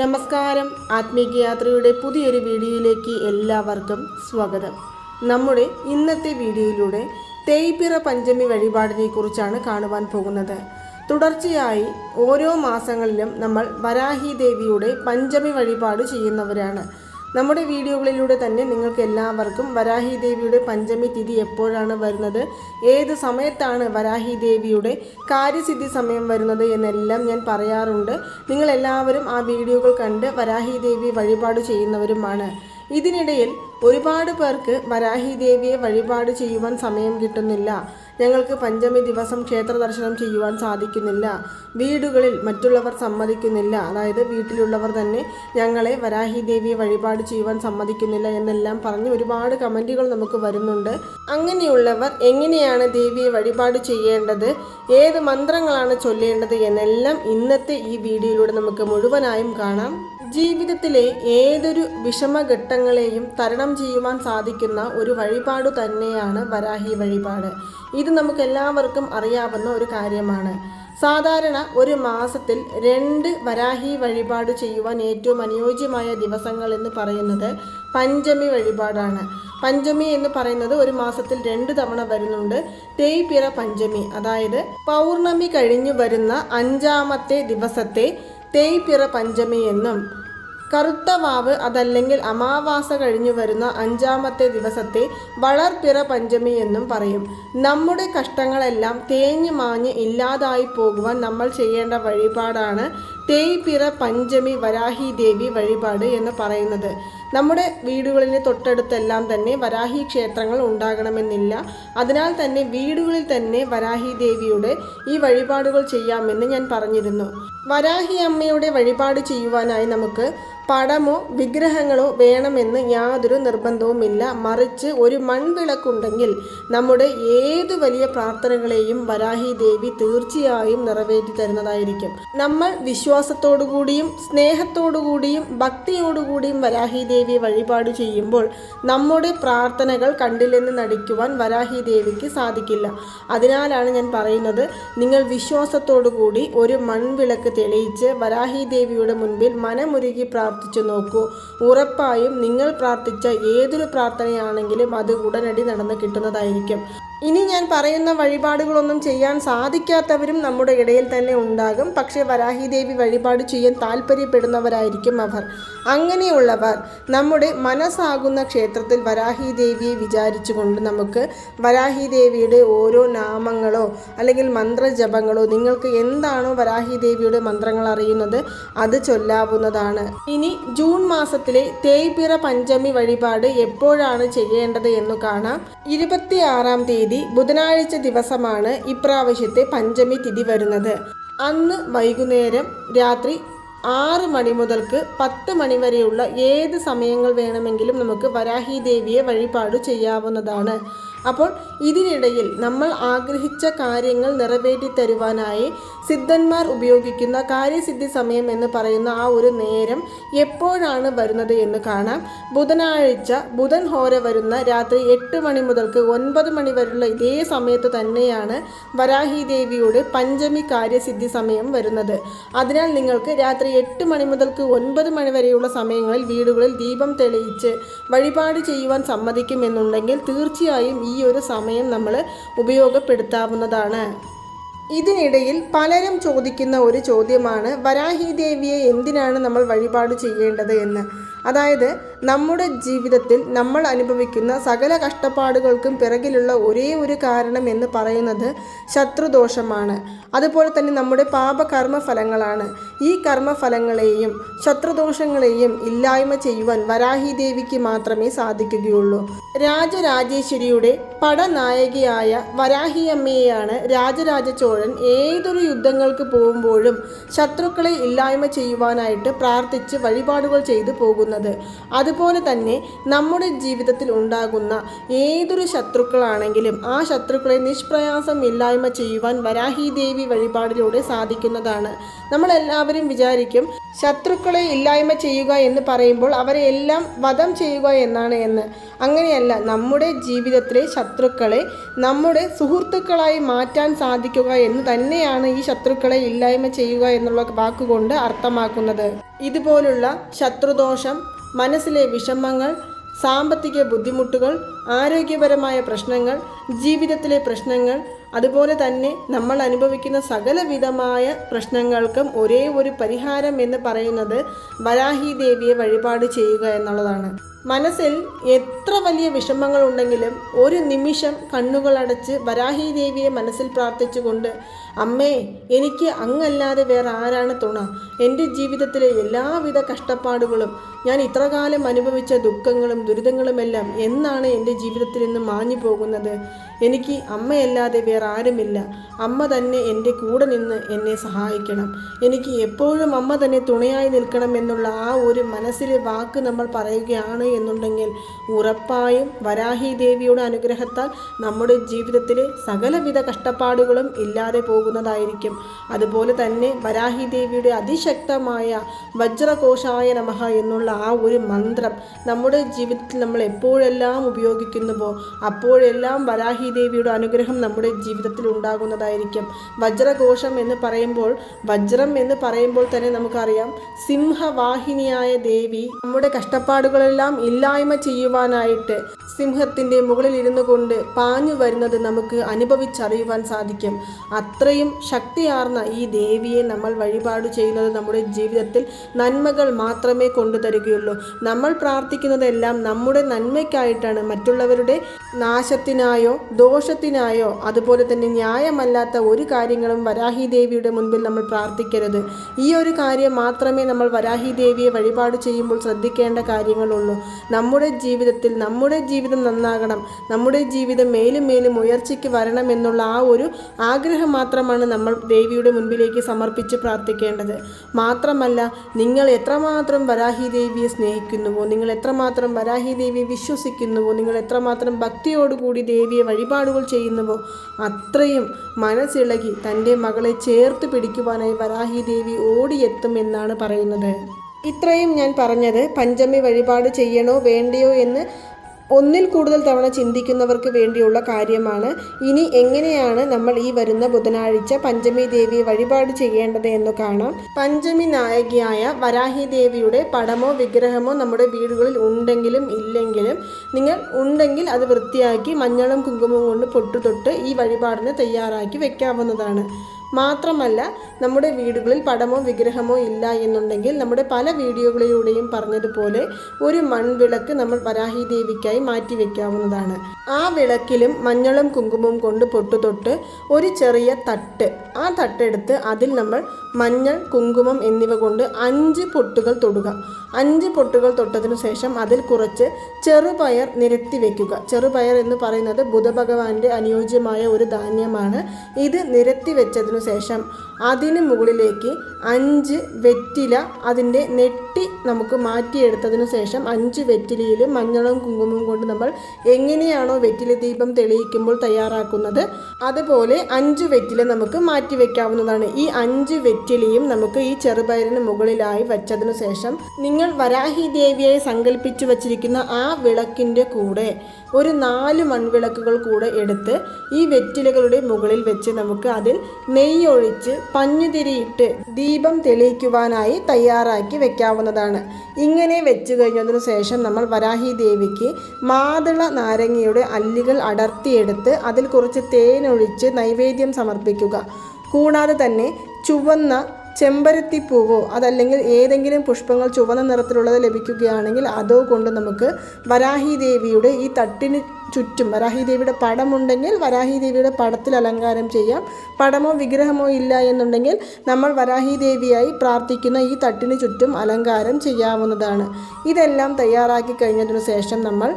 നമസ്കാരം. ആത്മീക യാത്രയുടെ പുതിയൊരു വീഡിയോയിലേക്ക് എല്ലാവർക്കും സ്വാഗതം. നമ്മുടെ ഇന്നത്തെ വീഡിയോയിലൂടെ തേയ്പിറ പഞ്ചമി വഴിപാടിനെ കുറിച്ചാണ് കാണുവാൻ പോകുന്നത്. തുടർച്ചയായി ഓരോ മാസങ്ങളിലും നമ്മൾ വരാഹി ദേവിയുടെ പഞ്ചമി വഴിപാട് ചെയ്യുന്നവരാണ്. നമ്മുടെ വീഡിയോകളിലൂടെ തന്നെ നിങ്ങൾക്ക് എല്ലാവർക്കും വരാഹി ദേവിയുടെ പഞ്ചമി തിഥി എപ്പോഴാണ് വരുന്നത്, ഏത് സമയത്താണ് വരാഹി ദേവിയുടെ കാര്യസിദ്ധി സമയം വരുന്നത് എന്നെല്ലാം ഞാൻ പറയാറുണ്ട്. നിങ്ങളെല്ലാവരും ആ വീഡിയോകൾ കണ്ട് വരാഹി ദേവി വഴിപാട് ചെയ്യുന്നവരുമാണ്. ഇതിനിടയിൽ ഒരുപാട് പേർക്ക് വരാഹി ദേവിയെ വഴിപാട് ചെയ്യുവാൻ സമയം കിട്ടുന്നില്ല. ഞങ്ങൾക്ക് പഞ്ചമി ദിവസം ക്ഷേത്ര ദർശനം ചെയ്യുവാൻ സാധിക്കുന്നില്ല, വീടുകളിൽ മറ്റുള്ളവർ സമ്മതിക്കുന്നില്ല, അതായത് വീട്ടിലുള്ളവർ തന്നെ ഞങ്ങളെ വരാഹി ദേവിയെ വഴിപാട് ചെയ്യുവാൻ സമ്മതിക്കുന്നില്ല എന്നെല്ലാം പറഞ്ഞ് ഒരുപാട് കമൻറ്റുകൾ നമുക്ക് വരുന്നുണ്ട്. അങ്ങനെയുള്ളവർ എങ്ങനെയാണ് ദേവിയെ വഴിപാട് ചെയ്യേണ്ടത്, ഏത് മന്ത്രങ്ങളാണ് ചൊല്ലേണ്ടത് എന്നെല്ലാം ഇന്നത്തെ ഈ വീഡിയോയിലൂടെ നമുക്ക് മുഴുവനായും കാണാം. ജീവിതത്തിലെ ഏതൊരു വിഷമഘട്ടങ്ങളെയും തരണം ചെയ്യുവാൻ സാധിക്കുന്ന ഒരു വഴിപാട് തന്നെയാണ് വരാഹി വഴിപാട്. ഇത് നമുക്ക് എല്ലാവർക്കും അറിയാവുന്ന ഒരു കാര്യമാണ്. സാധാരണ ഒരു മാസത്തിൽ 2 വരാഹി വഴിപാട് ചെയ്യുവാൻ ഏറ്റവും അനുയോജ്യമായ ദിവസങ്ങൾ എന്ന് പറയുന്നത് പഞ്ചമി വഴിപാടാണ്. പഞ്ചമി എന്ന് പറയുന്നത് ഒരു മാസത്തിൽ 2 തവണ വരുന്നുണ്ട്. തേയ്പിറ പഞ്ചമി, അതായത് പൗർണമി കഴിഞ്ഞു വരുന്ന 5ാമത്തെ ദിവസത്തെ തേയ്പിറ പഞ്ചമി എന്നും, കറുത്ത വാവ് അതല്ലെങ്കിൽ അമാവാസ കഴിഞ്ഞു വരുന്ന 5ാമത്തെ ദിവസത്തെ വളർപ്പിറ പഞ്ചമി എന്നും പറയും. നമ്മുടെ കഷ്ടങ്ങളെല്ലാം തേഞ്ഞു മാഞ്ഞ് ഇല്ലാതായി പോകുവാൻ നമ്മൾ ചെയ്യേണ്ട വഴിപാടാണ് തേയ്പിറ പഞ്ചമി വരാഹി ദേവി വഴിപാട് എന്ന് പറയുന്നത്. നമ്മുടെ വീടുകളിലെ തൊട്ടടുത്തെല്ലാം തന്നെ വരാഹി ക്ഷേത്രങ്ങൾ ഉണ്ടാകണമെന്നില്ല. അതിനാൽ തന്നെ വീടുകളിൽ തന്നെ വരാഹി ദേവിയുടെ ഈ വഴിപാടുകൾ ചെയ്യാമെന്ന് ഞാൻ പറഞ്ഞിരുന്നു. വരാഹി അമ്മയുടെ വഴിപാട് ചെയ്യുവാനായി നമുക്ക് പടമോ വിഗ്രഹങ്ങളോ വേണമെന്ന് യാതൊരു നിർബന്ധവുമില്ല. മറിച്ച് ഒരു മൺവിളക്കുണ്ടെങ്കിൽ നമ്മുടെ ഏതു വലിയ പ്രാർത്ഥനകളെയും വരാഹി ദേവി തീർച്ചയായും നിറവേറ്റി തരുന്നതായിരിക്കും. നമ്മൾ വിശ്വാസത്തോടുകൂടിയും സ്നേഹത്തോടുകൂടിയും ഭക്തിയോടുകൂടിയും വരാഹി ദേവിയെ വഴിപാട് ചെയ്യുമ്പോൾ നമ്മുടെ പ്രാർത്ഥനകൾ കണ്ടില്ലെന്ന് നടിക്കുവാൻ വരാഹി ദേവിക്ക് സാധിക്കില്ല. അതിനാലാണ് ഞാൻ പറയുന്നത്, നിങ്ങൾ വിശ്വാസത്തോടുകൂടി ഒരു മൺവിളക്ക് തെളിയിച്ച് വരാഹി ദേവിയുടെ മുൻപിൽ മനമുരുകി പ്രാർത്ഥിച്ചു നോക്കൂ. ഉറപ്പായും നിങ്ങൾ പ്രാർത്ഥിച്ച ഏതൊരു പ്രാർത്ഥനയാണെങ്കിലും അത് ഉടനടി നടന്നു കിട്ടുന്നതായിരിക്കും. ഇനി ഞാൻ പറയുന്ന വഴിപാടുകളൊന്നും ചെയ്യാൻ സാധിക്കാത്തവരും നമ്മുടെ ഇടയിൽ തന്നെ ഉണ്ടാകും. പക്ഷേ വരാഹി ദേവി വഴിപാട് ചെയ്യാൻ താല്പര്യപ്പെടുന്നവരായിരിക്കും അവർ. അങ്ങനെയുള്ളവർ നമ്മുടെ മനസ്സാകുന്ന ക്ഷേത്രത്തിൽ വരാഹി ദേവിയെ വിചാരിച്ചുകൊണ്ട് നമുക്ക് വരാഹി ദേവിയുടെ ഓരോ നാമങ്ങളോ അല്ലെങ്കിൽ മന്ത്രജപങ്ങളോ, നിങ്ങൾക്ക് എന്താണോ വരാഹി ദേവിയുടെ മന്ത്രങ്ങൾ അറിയുന്നത് അത് ചൊല്ലാവുന്നതാണ്. ഇനി ജൂൺ മാസത്തിലെ തേയ്പിറ പഞ്ചമി വഴിപാട് എപ്പോഴാണ് ചെയ്യേണ്ടത് എന്ന് കാണാം. 26-ാം തീയതി ബുധനാഴ്ച ദിവസമാണ് ഇപ്രാവശ്യത്തെ പഞ്ചമി തിഥി വരുന്നത്. അന്ന് വൈകുന്നേരം രാത്രി 6 മണി മുതൽക്ക് 10 മണി വരെയുള്ള ഏത് സമയങ്ങൾ വേണമെങ്കിലും നമുക്ക് വരാഹി ദേവിയെ വഴിപാട് ചെയ്യാവുന്നതാണ്. അപ്പോൾ ഇതിനിടയിൽ നമ്മൾ ആഗ്രഹിച്ച കാര്യങ്ങൾ നിറവേറ്റി തരുവാനായി സിദ്ധന്മാർ ഉപയോഗിക്കുന്ന കാര്യസിദ്ധി സമയം എന്ന് പറയുന്ന ആ ഒരു നേരം എപ്പോഴാണ് വരുന്നത് എന്ന് കാണാം. ബുധനാഴ്ച ബുധൻ ഹോര വരുന്ന രാത്രി 8 മണി മുതൽക്ക് 9 മണി വരെയുള്ള ഇതേ സമയത്ത് തന്നെയാണ് വരാഹി ദേവിയുടെ പഞ്ചമി കാര്യസിദ്ധി സമയം വരുന്നത്. അതിനാൽ നിങ്ങൾക്ക് രാത്രി 8 മണി മുതൽക്ക് 9 മണി വരെയുള്ള സമയങ്ങളിൽ വീടുകളിൽ ദീപം തെളിയിച്ച് വഴിപാട് ചെയ്യുവാൻ സമ്മതിക്കുമെന്നുണ്ടെങ്കിൽ തീർച്ചയായും ഈ ഒരു സമയം നമ്മൾ ഉപയോഗപ്പെടുത്താവുന്നതാണ്. ഇതിനിടയിൽ പലരും ചോദിക്കുന്ന ഒരു ചോദ്യമാണ്, വരാഹി ദേവിയെ എന്തിനാണ് നമ്മൾ വഴിപാട് ചെയ്യേണ്ടത് എന്ന്. അതായത് നമ്മുടെ ജീവിതത്തിൽ നമ്മൾ അനുഭവിക്കുന്ന സകല കഷ്ടപ്പാടുകൾക്കും പിറകിലുള്ള ഒരേ ഒരു കാരണം എന്ന് പറയുന്നത് ശത്രുദോഷമാണ്. അതുപോലെ തന്നെ നമ്മുടെ പാപകർമ്മ ഫലങ്ങളാണ്. ഈ കർമ്മഫലങ്ങളെയും ശത്രുദോഷങ്ങളെയും ഇല്ലായ്മ ചെയ്യുവാൻ വരാഹി ദേവിക്ക് മാത്രമേ സാധിക്കുകയുള്ളൂ. രാജരാജേശ്വരിയുടെ പടനായകിയായ വരാഹി അമ്മയെയാണ് രാജരാജ ചോഴൻ ഏതൊരു യുദ്ധങ്ങൾക്ക് പോകുമ്പോഴും ശത്രുക്കളെ ഇല്ലായ്മ ചെയ്യുവാനായിട്ട് പ്രാർത്ഥിച്ച് വഴിപാടുകൾ ചെയ്തു പോകുന്നത്. അതുപോലെ തന്നെ നമ്മുടെ ജീവിതത്തിൽ ഉണ്ടാകുന്ന ഏതൊരു ശത്രുക്കളാണെങ്കിലും ആ ശത്രുക്കളെ നിഷ്പ്രയാസം ഇല്ലായ്മ ചെയ്യുവാൻ വരാഹി ദേവി വഴിപാടിലൂടെ സാധിക്കുന്നതാണ്. നമ്മളെല്ലാവരും വിചാരിക്കും ശത്രുക്കളെ ഇല്ലായ്മ ചെയ്യുക എന്ന് പറയുമ്പോൾ അവരെ എല്ലാം വധം ചെയ്യുക എന്നാണ് എന്ന്. അങ്ങനെയല്ല, നമ്മുടെ ജീവിതത്തിലെ ശത്രുക്കളെ നമ്മുടെ സുഹൃത്തുക്കളായി മാറ്റാൻ സാധിക്കുക എന്ന് തന്നെയാണ് ഈ ശത്രുക്കളെ ഇല്ലായ്മ ചെയ്യുക എന്നുള്ള വാക്കുകൊണ്ട് അർത്ഥമാക്കുന്നത്. ഇതുപോലുള്ള ശത്രുദോഷം, മനസ്സിലെ വിഷമങ്ങൾ, സാമ്പത്തിക ബുദ്ധിമുട്ടുകൾ, ആരോഗ്യപരമായ പ്രശ്നങ്ങൾ, ജീവിതത്തിലെ പ്രശ്നങ്ങൾ, അതുപോലെ തന്നെ നമ്മൾ അനുഭവിക്കുന്ന സകലവിധമായ പ്രശ്നങ്ങൾക്കും ഒരേ ഒരു പരിഹാരം എന്ന് പറയുന്നത് വരാഹി ദേവിയെ വഴിപാട് ചെയ്യുക എന്നുള്ളതാണ്. മനസ്സിൽ എത്ര വലിയ വിഷമങ്ങൾ ഉണ്ടെങ്കിലും ഒരു നിമിഷം കണ്ണുകളടച്ച് വരാഹി ദേവിയെ മനസ്സിൽ പ്രാർത്ഥിച്ചുകൊണ്ട്, അമ്മേ, എനിക്ക് അങ്ങല്ലാതെ വേറെ ആരാണ് തുണ? എൻ്റെ ജീവിതത്തിലെ എല്ലാവിധ കഷ്ടപ്പാടുകളും, ഞാൻ ഇത്രകാലം അനുഭവിച്ച ദുഃഖങ്ങളും ദുരിതങ്ങളുമെല്ലാം എന്നാണ് എൻ്റെ ജീവിതത്തിൽ നിന്ന് മാഞ്ഞു പോകുന്നത്? എനിക്ക് അമ്മയല്ലാതെ വേറെ ആരുമില്ല. അമ്മ തന്നെ എൻ്റെ കൂടെ നിന്ന് എന്നെ സഹായിക്കണം. എനിക്ക് എപ്പോഴും അമ്മ തന്നെ തുണയായി നിൽക്കണം എന്നുള്ള ആ ഒരു മനസ്സിലെ വാക്ക് നമ്മൾ പറയുകയാണ് എന്നുണ്ടെങ്കിൽ ഉറപ്പായും വരാഹി ദേവിയുടെ അനുഗ്രഹത്താൽ നമ്മുടെ ജീവിതത്തിലെ സകലവിധ കഷ്ടപ്പാടുകളും ഇല്ലാതെ പോകുന്നതായിരിക്കും. അതുപോലെ തന്നെ വരാഹി ദേവിയുടെ അതിശക്തമായ വജ്രകോശായ നമഃ എന്നുള്ള ആ ഒരു മന്ത്രം നമ്മുടെ ജീവിതത്തിൽ നമ്മൾ എപ്പോഴെല്ലാം ഉപയോഗിക്കുന്നുവോ അപ്പോഴെല്ലാം വരാഹി ദേവിയുടെ അനുഗ്രഹം നമ്മുടെ ജീവിതത്തിൽ ഉണ്ടാകുന്നതായിരിക്കും. വജ്രകോശം എന്ന് പറയുമ്പോൾ, വജ്രം എന്ന് പറയുമ്പോൾ തന്നെ നമുക്കറിയാം, സിംഹവാഹിനിയായ ദേവി നമ്മുടെ കഷ്ടപ്പാടുകളെല്ലാം ഇല്ലായ്മ ചെയ്യുവാനായിട്ട് സിംഹത്തിൻ്റെ മുകളിൽ ഇരുന്നു കൊണ്ട് പാഞ്ഞു വരുന്നത് നമുക്ക് അനുഭവിച്ചറിയുവാൻ സാധിക്കും. അത്രയും ശക്തിയാർന്ന ഈ ദേവിയെ നമ്മൾ വഴിപാട് ചെയ്യുന്നത് നമ്മുടെ ജീവിതത്തിൽ നന്മകൾ മാത്രമേ കൊണ്ടുതരികയുള്ളൂ. നമ്മൾ പ്രാർത്ഥിക്കുന്നതെല്ലാം നമ്മുടെ നന്മയ്ക്കായിട്ടാണ്. മറ്റുള്ളവരുടെ നാശത്തിനായോ ദോഷത്തിനായോ അതുപോലെ തന്നെ ന്യായമല്ലാത്ത ഒരു കാര്യങ്ങളും വരാഹി ദേവിയുടെ മുൻപിൽ നമ്മൾ പ്രാർത്ഥിക്കരുത്. ഈ ഒരു കാര്യം മാത്രമേ നമ്മൾ വരാഹി ദേവിയെ വഴിപാട് ചെയ്യുമ്പോൾ ശ്രദ്ധിക്കേണ്ട കാര്യങ്ങളുള്ളൂ. നമ്മുടെ ജീവിതത്തിൽ നമ്മുടെ ജീവിതം നന്നാകണം, നമ്മുടെ ജീവിതം മേലും മേലും ഉയർച്ചയ്ക്ക് വരണം എന്നുള്ള ആ ഒരു ആഗ്രഹം മാത്രമാണ് നമ്മൾ ദേവിയുടെ മുൻപിലേക്ക് സമർപ്പിച്ച് പ്രാർത്ഥിക്കേണ്ടത്. മാത്രമല്ല, നിങ്ങൾ എത്രമാത്രം വരാഹി ദേവിയെ സ്നേഹിക്കുന്നുവോ, നിങ്ങൾ എത്രമാത്രം വരാഹി ദേവിയെ വിശ്വസിക്കുന്നുവോ, നിങ്ങൾ എത്രമാത്രം ഭക്തിയോടുകൂടി ദേവിയെ വഴിപാടുകൾ ചെയ്യുന്നുവോ അത്രയും മനസ്സിളകി തൻ്റെ മകളെ ചേർത്ത് പിടിക്കുവാനായി വരാഹി ദേവി ഓടിയെത്തും എന്നാണ് പറയുന്നത്. ഇത്രയും ഞാൻ പറഞ്ഞത് പഞ്ചമി വഴിപാട് ചെയ്യണോ വേണ്ടയോ എന്ന് ഒന്നിൽ കൂടുതൽ തവണ ചിന്തിക്കുന്നവർക്ക് വേണ്ടിയുള്ള കാര്യമാണ്. ഇനി എങ്ങനെയാണ് നമ്മൾ ഈ വരുന്ന ബുധനാഴ്ച പഞ്ചമി ദേവിയെ വഴിപാട് ചെയ്യേണ്ടത് എന്ന് കാണാം. പഞ്ചമി നായകിയായ വരാഹി ദേവിയുടെ പടമോ വിഗ്രഹമോ നമ്മുടെ വീടുകളിൽ ഉണ്ടെങ്കിലും ഇല്ലെങ്കിലും നിങ്ങൾ ഉണ്ടെങ്കിൽ അത് വൃത്തിയാക്കി മഞ്ഞളും കുങ്കുമവും കൊണ്ട് പൊട്ടുതൊട്ട് ഈ വഴിപാടിന് തയ്യാറാക്കി വെക്കാവുന്നതാണ്. മാത്രമല്ല, നമ്മുടെ വീടുകളിൽ പടമോ വിഗ്രഹമോ ഇല്ല എന്നുണ്ടെങ്കിൽ നമ്മുടെ പല വീഡിയോകളിലൂടെയും പറഞ്ഞതുപോലെ ഒരു മൺവിളക്ക് നമ്മൾ വരാഹി ദേവിക്കായി മാറ്റി വെക്കാവുന്നതാണ്. ആ വിളക്കിലും മഞ്ഞളും കുങ്കുമവും കൊണ്ട് പൊട്ടുതൊട്ട് ഒരു ചെറിയ തട്ട്, ആ തട്ടെടുത്ത് അതിൽ നമ്മൾ മഞ്ഞൾ, കുങ്കുമം എന്നിവ കൊണ്ട് 5 പൊട്ടുകൾ തൊടുക. 5 പൊട്ടുകൾ തൊട്ടതിനു ശേഷം അതിൽ കുറച്ച് ചെറുപയർ നിരത്തി വെക്കുക. ചെറുപയർ എന്ന് പറയുന്നത് ബുധഭഗവാന്റെ അനുയോജ്യമായ ഒരു ധാന്യമാണ്. ഇത് നിരത്തി വെച്ചതിനു ശേഷം അതിന് മുകളിലേക്ക് 5 വെറ്റില അതിൻ്റെ നെട്ടി നമുക്ക് മാറ്റിയെടുത്തതിനു ശേഷം 5 വെറ്റിലയിൽ മഞ്ഞളും കുങ്കുമവും കൊണ്ട് നമ്മൾ എങ്ങനെയാണോ വെറ്റില ദീപം തെളിയിക്കുമ്പോൾ തയ്യാറാക്കുന്നത് അതുപോലെ 5 വെറ്റില നമുക്ക് മാറ്റി വെക്കാവുന്നതാണ്. ഈ 5 വെറ്റിലയും നമുക്ക് ഈ ചെറുപയറിന് മുകളിലായി വെച്ചതിനു ശേഷം നിങ്ങൾ വരാഹി ദേവിയായി സങ്കല്പിച്ചു വച്ചിരിക്കുന്ന ആ വിളക്കിൻ്റെ കൂടെ ഒരു 4 മൺവിളക്കുകൾ കൂടെ എടുത്ത് ഈ വെറ്റിലകളുടെ മുകളിൽ വെച്ച് നമുക്ക് അതിൽ നെയ്യൊഴിച്ച് പഞ്ഞുതിരിയിട്ട് ദീപം തെളിയിക്കുവാനായി തയ്യാറാക്കി വെക്കാവുന്നതാണ്. ഇങ്ങനെ വെച്ചു കഴിഞ്ഞതിനു ശേഷം നമ്മൾ വരാഹി ദേവിക്ക് മാതള നാരങ്ങയുടെ അല്ലികൾ അടർത്തിയെടുത്ത് അതിൽ കുറച്ച് തേനൊഴിച്ച് നൈവേദ്യം സമർപ്പിക്കുക. കൂടാതെ തന്നെ ചുവന്ന ചെമ്പരത്തിപ്പൂവോ അതല്ലെങ്കിൽ ഏതെങ്കിലും പുഷ്പങ്ങൾ ചുവന്ന നിറത്തിലുള്ളത് ലഭിക്കുകയാണെങ്കിൽ അതോ കൊണ്ട് നമുക്ക് വരാഹി ദേവിയുടെ ഈ തട്ടിന് ചുറ്റും, വരാഹി ദേവിയുടെ പടമുണ്ടെങ്കിൽ വരാഹി ദേവിയുടെ പടത്തിൽ അലങ്കാരം ചെയ്യാം. പടമോ വിഗ്രഹമോ ഇല്ല എന്നുണ്ടെങ്കിൽ നമ്മൾ വരാഹി ദേവിയായി പ്രാർത്ഥിക്കുന്ന ഈ തട്ടിന് ചുറ്റും അലങ്കാരം ചെയ്യാവുന്നതാണ്. ഇതെല്ലാം തയ്യാറാക്കി കഴിഞ്ഞതിനു ശേഷം നമ്മൾ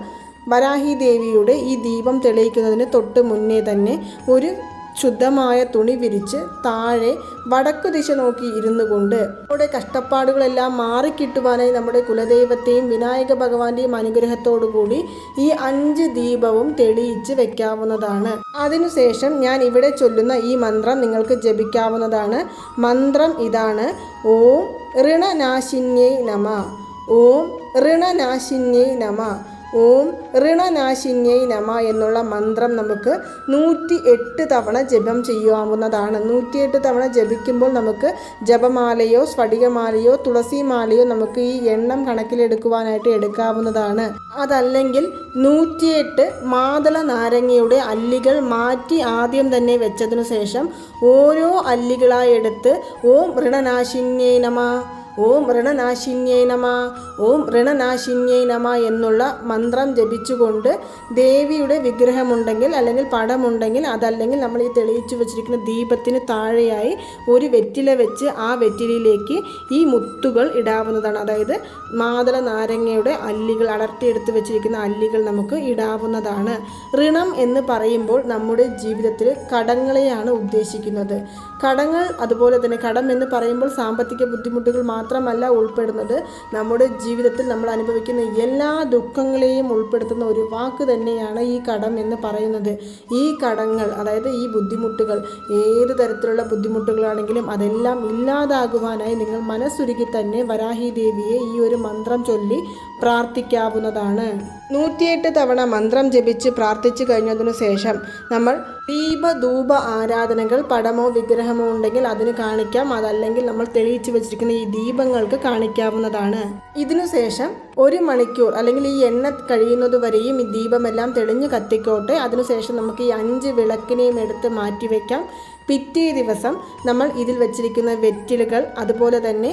വരാഹി ദേവിയുടെ ഈ ദീപം തെളിയിക്കുന്നതിന് തൊട്ട് മുന്നേ തന്നെ ഒരു ശുദ്ധമായ തുണി വിരിച്ച് താഴെ വടക്കു ദിശ നോക്കി ഇരുന്നു കൊണ്ട് നമ്മുടെ കഷ്ടപ്പാടുകളെല്ലാം മാറിക്കിട്ടുവാനായി നമ്മുടെ കുലദൈവത്തെയും വിനായക ഭഗവാന്റെയും അനുഗ്രഹത്തോടുകൂടി ഈ 5 ദീപവും തെളിയിച്ച് വെക്കാവുന്നതാണ്. അതിനുശേഷം ഞാൻ ഇവിടെ ചൊല്ലുന്ന ഈ മന്ത്രം നിങ്ങൾക്ക് ജപിക്കാവുന്നതാണ്. മന്ത്രം ഇതാണ്: ഓം ഋണനാശിന്യൈ നമഃ, ഓം ഋണനാശിന്യൈ നമഃ, ഓം ഋണനാശിന്യൈ നമ എന്നുള്ള മന്ത്രം നമുക്ക് 108 തവണ ജപം ചെയ്യാവുന്നതാണ്. 108 തവണ ജപിക്കുമ്പോൾ നമുക്ക് ജപമാലയോ സ്ഫടികമാലയോ തുളസിമാലയോ നമുക്ക് ഈ എണ്ണം കണക്കിലെടുക്കുവാനായിട്ട് എടുക്കാവുന്നതാണ്. അതല്ലെങ്കിൽ 108 മാതള നാരങ്ങയുടെ അല്ലികൾ മാറ്റി ആദ്യം തന്നെ വെച്ചതിനു ശേഷം ഓരോ അല്ലികളായി എടുത്ത് ഓം ഋണനാശിന്യൈ നമ, ഓം ഋണനാശിന്യൈ നമ, ഓം ഋണനാശിന്യൈ നമ എന്നുള്ള മന്ത്രം ജപിച്ചുകൊണ്ട് ദേവിയുടെ വിഗ്രഹമുണ്ടെങ്കിൽ അല്ലെങ്കിൽ പടമുണ്ടെങ്കിൽ അതല്ലെങ്കിൽ നമ്മൾ ഈ തെളിയിച്ചു വെച്ചിരിക്കുന്ന ദീപത്തിന് താഴെയായി ഒരു വെറ്റില വെച്ച് ആ വെറ്റിലയിലേക്ക് ഈ മുത്തുകൾ ഇടാവുന്നതാണ്. അതായത് മാതള നാരങ്ങയുടെ അല്ലികൾ, അടർത്തിയെടുത്ത് വെച്ചിരിക്കുന്ന അല്ലികൾ നമുക്ക് ഇടാവുന്നതാണ്. ഋണം എന്ന് പറയുമ്പോൾ നമ്മുടെ ജീവിതത്തിൽ കടങ്ങളെയാണ് ഉദ്ദേശിക്കുന്നത്. കടങ്ങൾ, അതുപോലെ തന്നെ കടം എന്ന് പറയുമ്പോൾ സാമ്പത്തിക ബുദ്ധിമുട്ടുകൾ മാത്രമല്ല ഉൾപ്പെടുന്നത്, നമ്മുടെ ജീവിതത്തിൽ നമ്മൾ അനുഭവിക്കുന്ന എല്ലാ ദുഃഖങ്ങളെയും ഉൾപ്പെടുത്തുന്ന ഒരു വാക്ക് തന്നെയാണ് ഈ കടം എന്ന് പറയുന്നത്. ഈ കടങ്ങൾ, അതായത് ഈ ബുദ്ധിമുട്ടുകൾ, ഏത് തരത്തിലുള്ള ബുദ്ധിമുട്ടുകളാണെങ്കിലും അതെല്ലാം ഇല്ലാതാകുവാനായി നിങ്ങൾ മനസ്സുരുകി തന്നെ വരാഹി ദേവിയെ ഈ ഒരു മന്ത്രം ചൊല്ലി പ്രാർത്ഥിക്കാവുന്നതാണ്. 108 തവണ മന്ത്രം ജപിച്ച് പ്രാർത്ഥിച്ചു കഴിഞ്ഞതിനു ശേഷം നമ്മൾ ദീപധൂപ ആരാധനകൾ, പടമോ വിഗ്രഹമോ ഉണ്ടെങ്കിൽ അതിന് കാണിക്കാം, അതല്ലെങ്കിൽ നമ്മൾ തെളിയിച്ചു വെച്ചിരിക്കുന്ന ഈ ദീപങ്ങൾക്ക് കാണിക്കാവുന്നതാണ്. ഇതിനുശേഷം 1 മണിക്കൂർ അല്ലെങ്കിൽ ഈ എണ്ണ കഴിയുന്നത് വരെയും ഈ ദീപമെല്ലാം തെളിഞ്ഞു കത്തിക്കോട്ടെ. അതിനുശേഷം നമുക്ക് ഈ 5 വിളക്കിനെയും എടുത്ത് മാറ്റിവെക്കാം. പിറ്റേ ദിവസം നമ്മൾ ഇതിൽ വെച്ചിരിക്കുന്ന വെറ്റിലുകൾ അതുപോലെ തന്നെ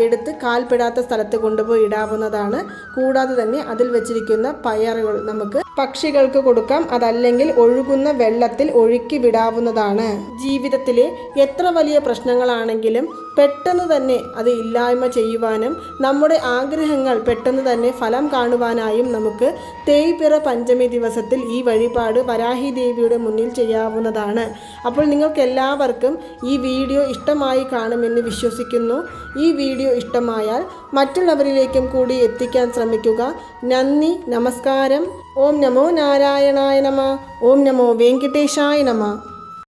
എടുത്ത് കാൽപ്പെടാത്ത സ്ഥലത്ത് കൊണ്ടുപോയി ഇടാവുന്നതാണ്. കൂടാതെ തന്നെ അതിൽ വെച്ചിരിക്കുന്ന പയറുകൾ നമുക്ക് പക്ഷികൾക്ക് കൊടുക്കാം, അതല്ലെങ്കിൽ ഒഴുകുന്ന വെള്ളത്തിൽ ഒഴുക്കി വിടാവുന്നതാണ്. ജീവിതത്തിലെ എത്ര വലിയ പ്രശ്നങ്ങളാണെങ്കിലും പെട്ടെന്ന് തന്നെ അത് ഇല്ലായ്മ ചെയ്യുവാനും നമ്മുടെ ആഗ്രഹങ്ങൾ പെട്ടെന്ന് തന്നെ ഫലം കാണുവാനായും നമുക്ക് തേയ്പിറ പഞ്ചമി ദിവസത്തിൽ ഈ വഴിപാട് വരാഹി ദേവിയുടെ മുന്നിൽ ചെയ്യാവുന്നതാണ്. അപ്പോൾ നിങ്ങൾക്ക് എല്ലാവർക്കും ഈ വീഡിയോ ഇഷ്ടമായി കാണുമെന്ന് വിശ്വസിക്കുന്നു. ഈ വീഡിയോ ഇഷ്ടമായാൽ മറ്റുള്ളവരിലേക്കും കൂടി എത്തിക്കാൻ ശ്രമിക്കുക. നന്ദി, നമസ്കാരം. ഓം നമോ നാരായണായ നമ. ഓം നമോ വെങ്കിടേശായ നമ.